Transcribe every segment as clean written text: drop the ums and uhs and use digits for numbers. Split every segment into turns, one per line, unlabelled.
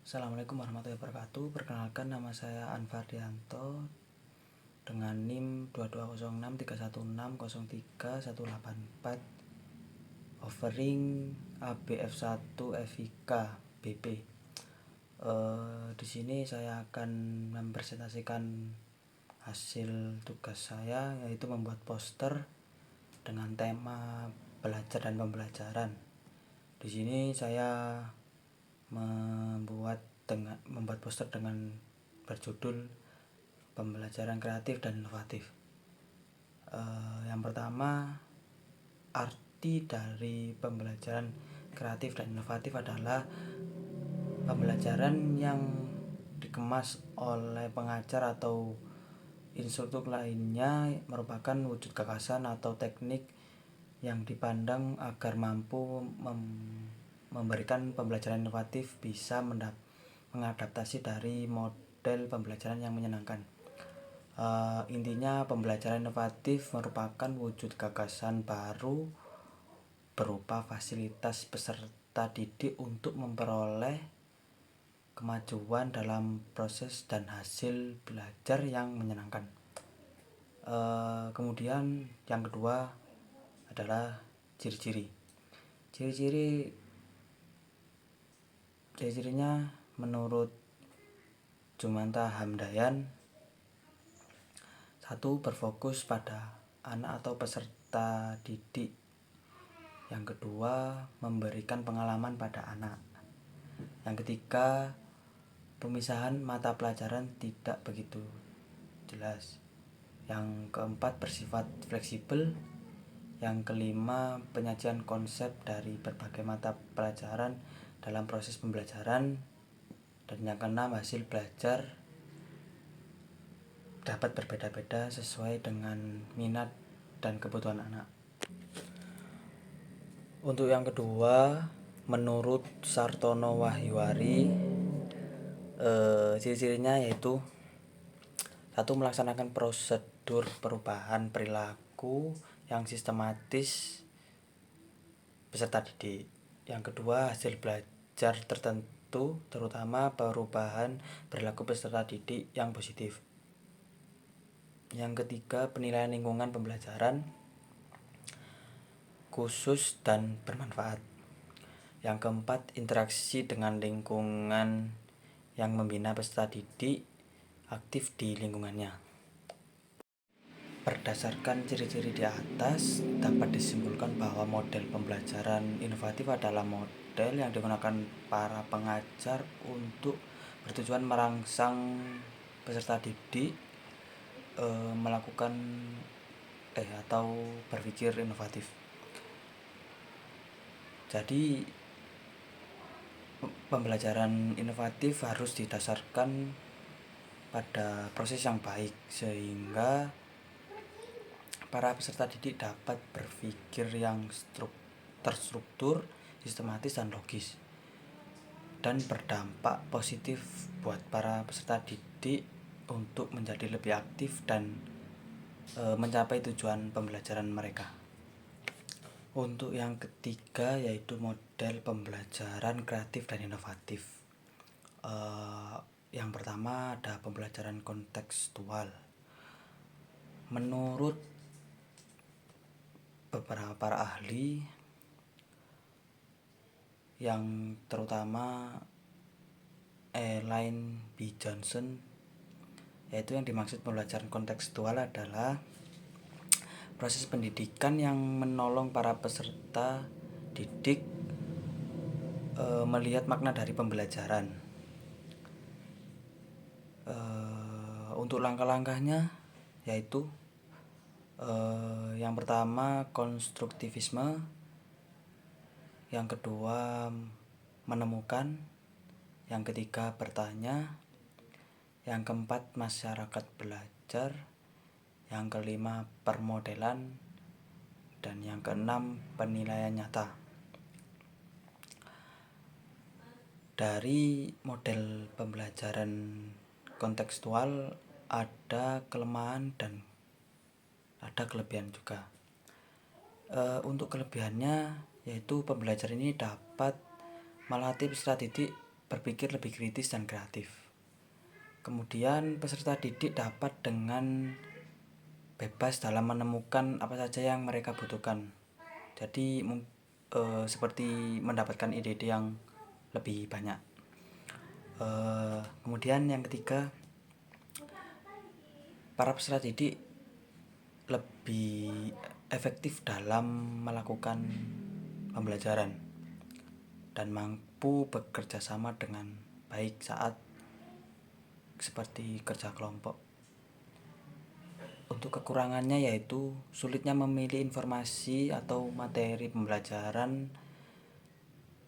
Assalamualaikum warahmatullahi wabarakatuh. Perkenalkan, nama saya Anfardianto dengan NIM 220631603184, offering ABF1 FIK BP. Di sini saya akan mempresentasikan hasil tugas saya, yaitu membuat poster dengan tema belajar dan pembelajaran. Di sini saya membuat poster dengan berjudul pembelajaran kreatif dan inovatif. Yang pertama, arti dari pembelajaran kreatif dan inovatif adalah pembelajaran yang dikemas oleh pengajar atau instruktur lainnya merupakan wujud gagasan atau teknik yang dipandang agar mampu memberikan pembelajaran inovatif, bisa mengadaptasi dari model pembelajaran yang menyenangkan. Intinya, pembelajaran inovatif merupakan wujud gagasan baru berupa fasilitas peserta didik untuk memperoleh kemajuan dalam proses dan hasil belajar yang menyenangkan. Kemudian yang kedua adalah ciri-cirinya menurut Jumanta Hamdayan: 1. Berfokus pada anak atau peserta didik. Yang kedua, memberikan pengalaman pada anak. Yang ketiga, pemisahan mata pelajaran tidak begitu jelas. Yang keempat, bersifat fleksibel. Yang kelima, penyajian konsep dari berbagai mata pelajaran dalam proses pembelajaran. Dan yang keenam, hasil belajar dapat berbeda-beda sesuai dengan minat dan kebutuhan anak. Untuk yang kedua, menurut Sartono Wahyuari, ciri-cirinya yaitu: 1. Melaksanakan prosedur perubahan perilaku yang sistematis peserta didik. Yang kedua, hasil belajar tertentu, terutama perubahan perilaku peserta didik yang positif. Yang ketiga, penilaian lingkungan pembelajaran khusus dan bermanfaat. Yang keempat, interaksi dengan lingkungan yang membina peserta didik aktif di lingkungannya. Berdasarkan ciri-ciri di atas, dapat disimpulkan bahwa model pembelajaran inovatif adalah model yang digunakan para pengajar untuk bertujuan merangsang peserta didik melakukan atau berpikir inovatif. Jadi, pembelajaran inovatif harus didasarkan pada proses yang baik, sehingga para peserta didik dapat berpikir yang terstruktur, sistematis, dan logis, dan berdampak positif buat para peserta didik untuk menjadi lebih aktif dan mencapai tujuan pembelajaran mereka. Untuk yang ketiga, yaitu model pembelajaran kreatif dan inovatif. Yang pertama ada pembelajaran kontekstual. Menurut beberapa para ahli, yang terutama Elaine B. Johnson, yaitu yang dimaksud pembelajaran kontekstual adalah proses pendidikan yang menolong para peserta didik melihat makna dari pembelajaran. Untuk langkah-langkahnya yaitu yang pertama, konstruktivisme. Yang kedua, menemukan. Yang ketiga, bertanya. Yang keempat, masyarakat belajar. Yang kelima, permodelan. Dan yang keenam, penilaian nyata. Dari model pembelajaran kontekstual ada kelemahan dan ada kelebihan juga. Untuk kelebihannya yaitu pembelajaran ini dapat melatih peserta didik berpikir lebih kritis dan kreatif. Kemudian peserta didik dapat dengan bebas dalam menemukan apa saja yang mereka butuhkan. Jadi seperti mendapatkan ide-ide yang lebih banyak. Kemudian yang ketiga, para peserta didik lebih efektif dalam melakukan pembelajaran dan mampu bekerja sama dengan baik saat seperti kerja kelompok. Untuk kekurangannya yaitu sulitnya memilih informasi atau materi pembelajaran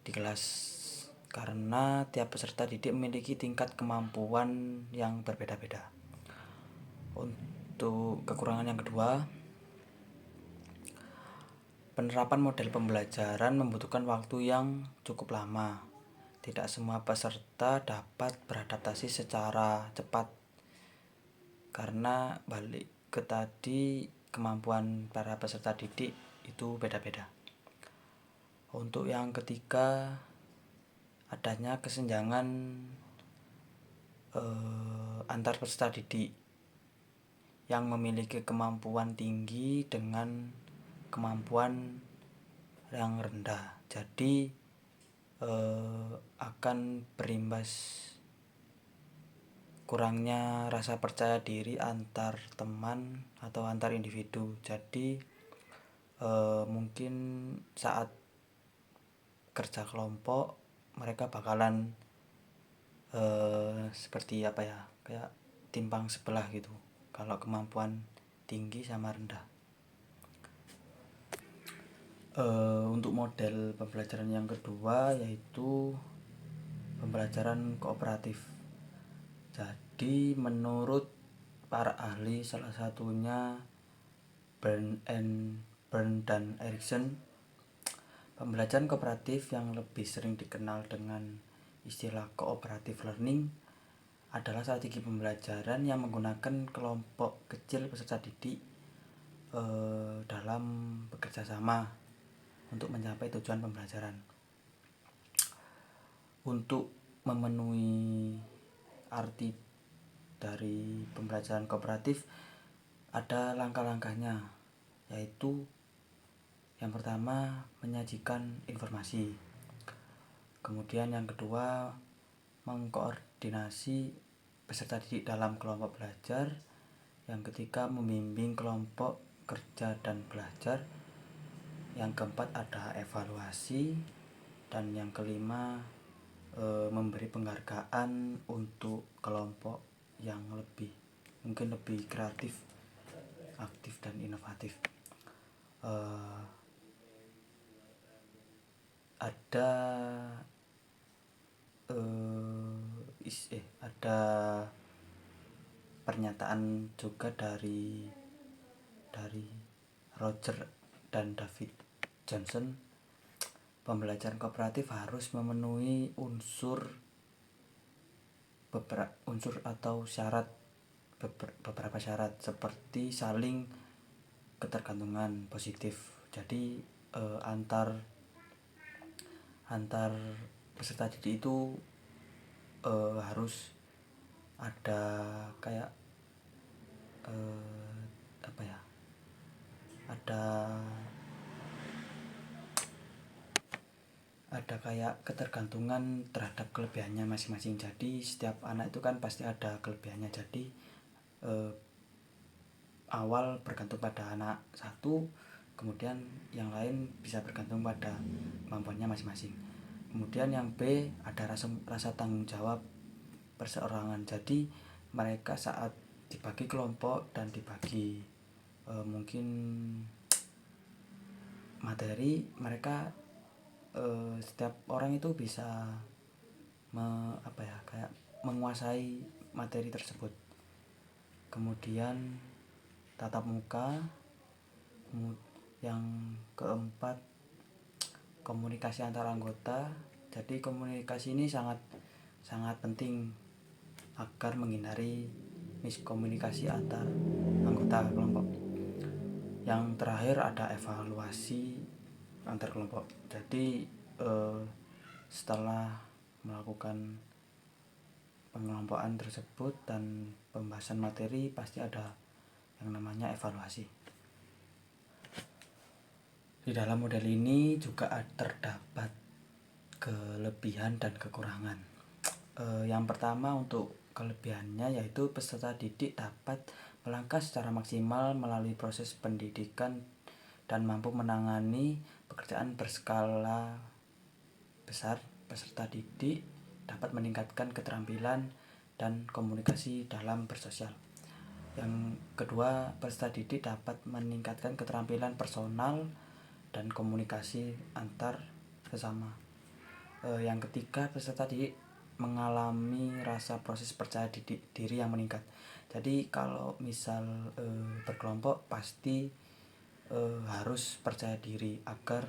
di kelas karena tiap peserta didik memiliki tingkat kemampuan yang berbeda-beda. Untuk kekurangan yang kedua, penerapan model pembelajaran membutuhkan waktu yang cukup lama. Tidak semua peserta dapat beradaptasi secara cepat karena balik ke tadi, kemampuan para peserta didik itu beda-beda. Untuk yang ketiga, adanya kesenjangan antar peserta didik yang memiliki kemampuan tinggi dengan kemampuan yang rendah. Jadi akan berimbas kurangnya rasa percaya diri antar teman atau antar individu. Jadi mungkin saat kerja kelompok mereka bakalan seperti apa ya, kayak timpang sebelah gitu kalau kemampuan tinggi sama rendah. Untuk model pembelajaran yang kedua yaitu pembelajaran kooperatif. Jadi menurut para ahli, salah satunya Bern dan Erikson, pembelajaran kooperatif yang lebih sering dikenal dengan istilah cooperative learning adalah strategi pembelajaran yang menggunakan kelompok kecil peserta didik dalam bekerja sama untuk mencapai tujuan pembelajaran. Untuk memenuhi arti dari pembelajaran kooperatif ada langkah-langkahnya, yaitu yang pertama menyajikan informasi, kemudian yang kedua mengkoordinasi peserta didik dalam kelompok belajar, yang ketiga membimbing kelompok kerja dan belajar, yang keempat ada evaluasi, dan yang kelima memberi penghargaan untuk kelompok yang mungkin lebih kreatif, aktif dan inovatif. Ada pernyataan juga dari Roger dan David Johnson, pembelajaran kooperatif harus memenuhi beberapa syarat seperti saling ketergantungan positif. Jadi antar peserta didik itu harus ada kayak ada kayak ketergantungan terhadap kelebihannya masing-masing. Jadi setiap anak itu kan pasti ada kelebihannya. Jadi awal bergantung pada anak satu, kemudian yang lain bisa bergantung pada kemampuannya masing-masing. Kemudian yang B, ada rasa tanggung jawab perseorangan. Jadi mereka saat dibagi kelompok dan dibagi mungkin materi, mereka setiap orang itu bisa kayak menguasai materi tersebut. Kemudian tatap muka. Yang keempat, komunikasi antar anggota. Jadi komunikasi ini sangat penting agar menghindari miskomunikasi antar anggota kelompok. Yang terakhir ada evaluasi antar kelompok. Jadi setelah melakukan pengelompokan tersebut dan pembahasan materi, pasti ada yang namanya evaluasi. Di dalam model ini juga terdapat kelebihan dan kekurangan. Yang pertama, untuk kelebihannya yaitu peserta didik dapat melangkah secara maksimal melalui proses pendidikan dan mampu menangani pekerjaan berskala besar. Peserta didik dapat meningkatkan keterampilan dan komunikasi dalam bersosial. Yang kedua, peserta didik dapat meningkatkan keterampilan personal dan komunikasi antar sesama. Yang ketiga, peserta didik mengalami rasa proses percaya diri yang meningkat. Jadi kalau misal berkelompok pasti harus percaya diri agar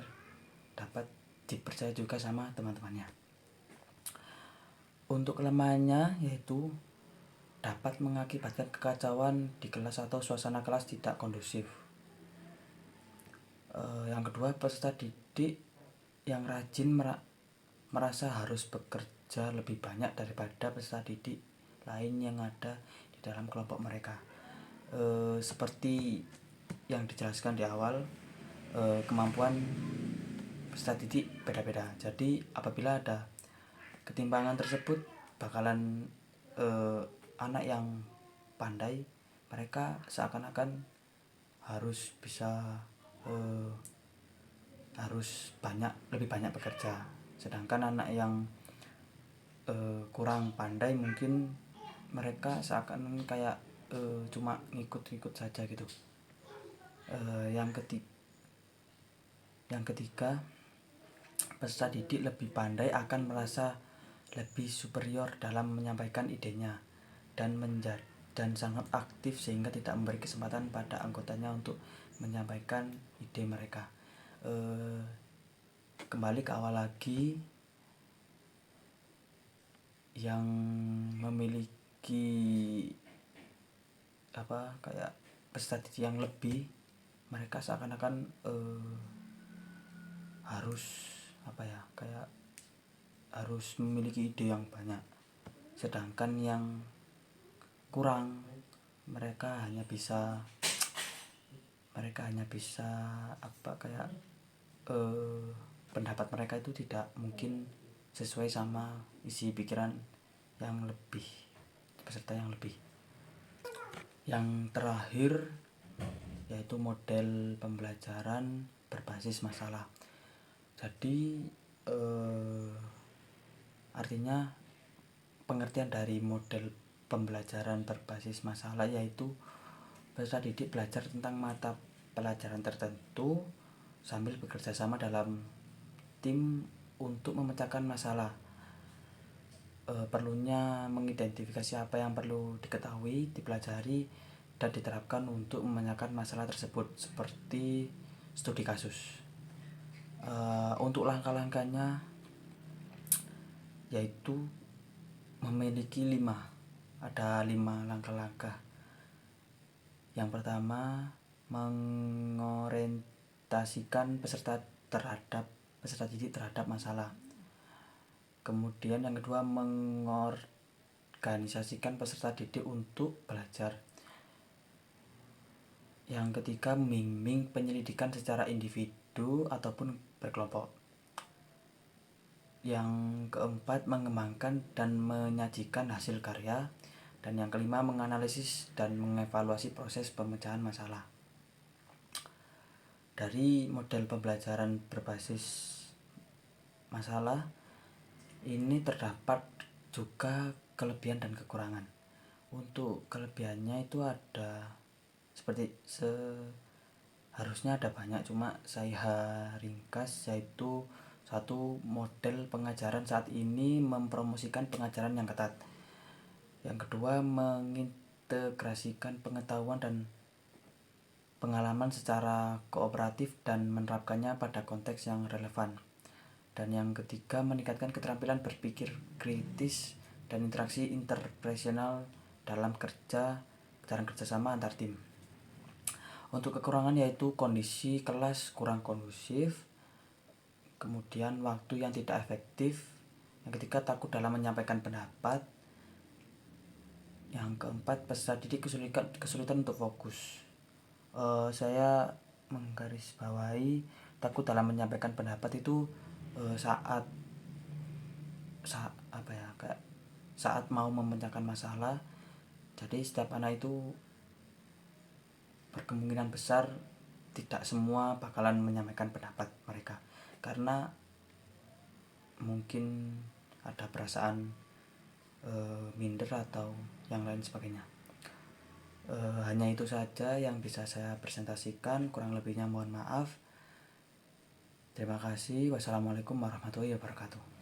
dapat dipercaya juga sama teman-temannya. Untuk kelemahannya yaitu dapat mengakibatkan kekacauan di kelas atau suasana kelas tidak kondusif. Yang kedua, peserta didik yang rajin merasa harus bekerja lebih banyak daripada peserta didik lain yang ada di dalam kelompok mereka. Seperti yang dijelaskan di awal, kemampuan peserta didik beda-beda. Jadi apabila ada ketimpangan tersebut, bakalan anak yang pandai, mereka seakan-akan harus bisa harus lebih banyak bekerja, sedangkan anak yang kurang pandai mungkin mereka seakan kayak cuma ngikut-ngikut saja gitu. Yang ketiga, peserta didik lebih pandai akan merasa lebih superior dalam menyampaikan idenya dan sangat aktif sehingga tidak memberi kesempatan pada anggotanya untuk menyampaikan ide mereka. Kembali ke awal lagi, yang memiliki kayak peserta didik yang lebih, mereka seakan-akan harus memiliki ide yang banyak, sedangkan yang kurang mereka hanya bisa pendapat mereka itu tidak mungkin sesuai sama isi pikiran yang lebih, peserta yang lebih. Yang terakhir yaitu model pembelajaran berbasis masalah. Jadi artinya pengertian dari model pembelajaran berbasis masalah yaitu peserta didik belajar tentang mata pelajaran tertentu sambil bekerja sama dalam tim untuk memecahkan masalah. Perlunya mengidentifikasi apa yang perlu diketahui, dipelajari, dan diterapkan untuk memecahkan masalah tersebut, seperti studi kasus. Untuk langkah-langkahnya yaitu memiliki 5 langkah-langkah. Yang pertama, mengorientasikan peserta didik terhadap masalah. Kemudian yang kedua, mengorganisasikan peserta didik untuk belajar. Yang ketiga, membimbing penyelidikan secara individu ataupun berkelompok. Yang keempat, mengembangkan dan menyajikan hasil karya. Dan yang kelima, menganalisis dan mengevaluasi proses pemecahan masalah. Dari model pembelajaran berbasis masalah ini terdapat juga kelebihan dan kekurangan. Untuk kelebihannya itu ada harusnya ada banyak, cuma saya ringkas, yaitu satu, model pengajaran saat ini mempromosikan pengajaran yang ketat. Yang kedua, mengintegrasikan pengetahuan dan pengalaman secara kooperatif dan menerapkannya pada konteks yang relevan. Dan yang ketiga, meningkatkan keterampilan berpikir kritis dan interaksi interpersonal dalam jalan kerjasama antar tim. Untuk kekurangan yaitu kondisi kelas kurang kondusif, kemudian waktu yang tidak efektif, Yang ketiga, takut dalam menyampaikan pendapat. Yang keempat, peserta didik kesulitan untuk fokus. Saya menggarisbawahi takut dalam menyampaikan pendapat itu saat mau memecahkan masalah. Jadi setiap anak itu berkemungkinan besar tidak semua bakalan menyampaikan pendapat mereka, karena mungkin ada perasaan minder atau yang lain sebagainya. Hanya itu saja yang bisa saya presentasikan, kurang lebihnya mohon maaf. Terima kasih. Wassalamualaikum warahmatullahi wabarakatuh.